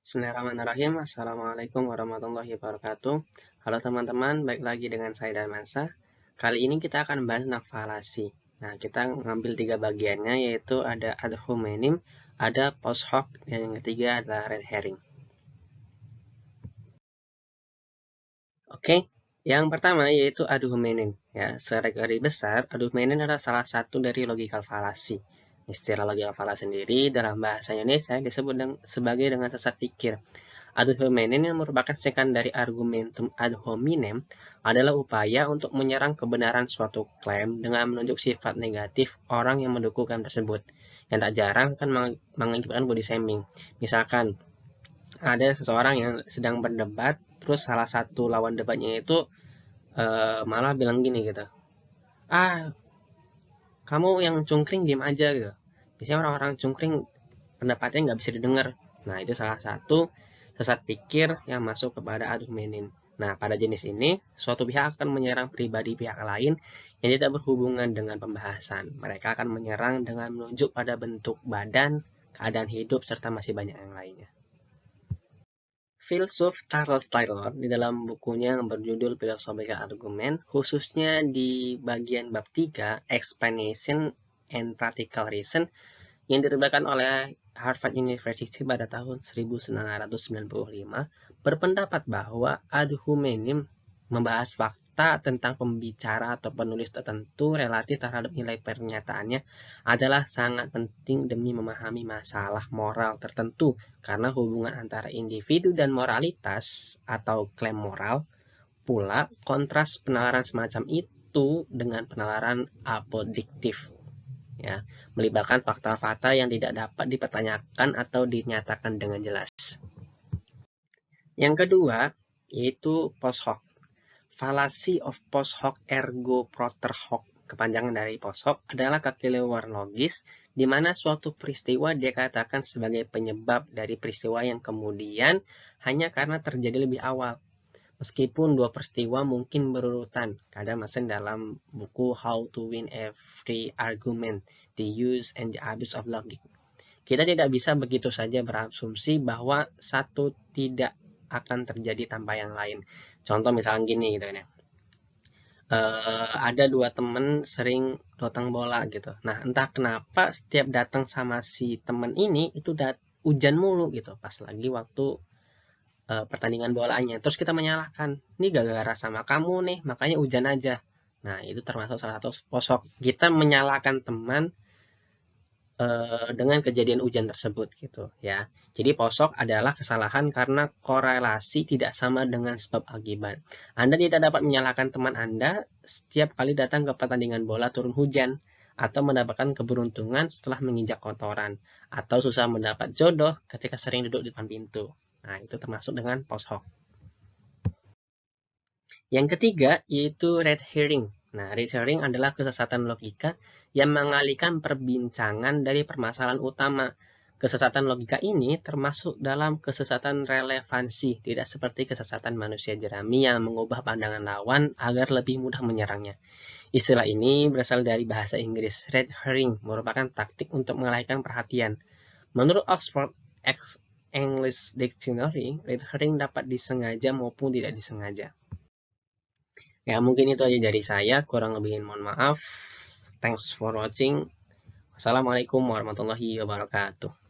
Bismillahirrahmanirrahim. Assalamualaikum warahmatullahi wabarakatuh. Halo teman-teman, baik lagi dengan saya Darmansa. Kali ini kita akan bahas tentang falasi. Nah, kita ngambil 3 bagiannya, yaitu ada ad hominem, ada post hoc, dan yang ketiga adalah red herring. Oke, yang pertama yaitu ad hominem. Ya, secara garis besar, ad hominem adalah salah satu dari logical fallacy. Istilah logical fallacy sendiri dalam bahasa Indonesia disebut sebagai dengan sesat pikir. Ad hominem yang merupakan singkatan dari argumentum ad hominem adalah upaya untuk menyerang kebenaran suatu klaim dengan menunjuk sifat negatif orang yang mendukung klaim tersebut, yang tak jarang akan mengakibatkan body shaming. Misalkan, ada seseorang yang sedang berdebat, terus salah satu lawan debatnya itu malah bilang gini gitu, kamu yang cungkring diam aja gitu. Biasanya orang-orang cungkring pendapatnya nggak bisa didengar. Nah, itu salah satu sesat pikir yang masuk kepada ad hominem. Nah, pada jenis ini, suatu pihak akan menyerang pribadi pihak lain yang tidak berhubungan dengan pembahasan. Mereka akan menyerang dengan menunjuk pada bentuk badan, keadaan hidup, serta masih banyak yang lainnya. Filsuf Charles Taylor di dalam bukunya yang berjudul Philosophical Argument, khususnya di bagian bab 3, Explanation and Practical Reason, yang diterbitkan oleh Harvard University pada tahun 1995, berpendapat bahwa ad hominem membahas fakta tentang pembicara atau penulis tertentu relatif terhadap nilai pernyataannya adalah sangat penting demi memahami masalah moral tertentu, karena hubungan antara individu dan moralitas atau klaim moral. Pula, kontras penalaran semacam itu dengan penalaran apodiktif, ya, melibatkan fakta-fakta yang tidak dapat dipertanyakan atau dinyatakan dengan jelas. Yang kedua, yaitu post hoc. Fallacy of post hoc ergo propter hoc. Kepanjangan dari post hoc adalah kekeliruan logis di mana suatu peristiwa dikatakan sebagai penyebab dari peristiwa yang kemudian hanya karena terjadi lebih awal. Meskipun dua peristiwa mungkin berurutan, kadang masuk dalam buku How to Win Every Argument, The Use and the Abuse of Logic. Kita tidak bisa begitu saja berasumsi bahwa satu tidak akan terjadi tanpa yang lain. Contoh misalnya gini gitu ya. Ada dua temen sering datang bola gitu. Nah, entah kenapa setiap datang sama si temen ini itu hujan mulu gitu pas lagi waktu pertandingan bolanya. Terus kita menyalahkan, ini gara-gara sama kamu nih, makanya hujan aja. Nah, itu termasuk salah satu posok. Kita menyalahkan teman dengan kejadian hujan tersebut gitu ya. Jadi posok adalah kesalahan karena korelasi tidak sama dengan sebab akibat. Anda tidak dapat menyalahkan teman Anda setiap kali datang ke pertandingan bola turun hujan, atau mendapatkan keberuntungan setelah menginjak kotoran, atau susah mendapat jodoh ketika sering duduk di depan pintu. Nah, itu termasuk dengan post hoc. Yang ketiga, yaitu red herring. Nah, red herring adalah kesesatan logika yang mengalihkan perbincangan dari permasalahan utama. Kesesatan logika ini termasuk dalam kesesatan relevansi, tidak seperti kesesatan manusia jerami yang mengubah pandangan lawan agar lebih mudah menyerangnya. Istilah ini berasal dari bahasa Inggris. Red herring merupakan taktik untuk mengalihkan perhatian. Menurut Oxford English Dictionary, red herring dapat disengaja maupun tidak disengaja. Ya, mungkin itu aja dari saya. Kurang lebih mohon maaf. Thanks for watching. Wassalamualaikum warahmatullahi wabarakatuh.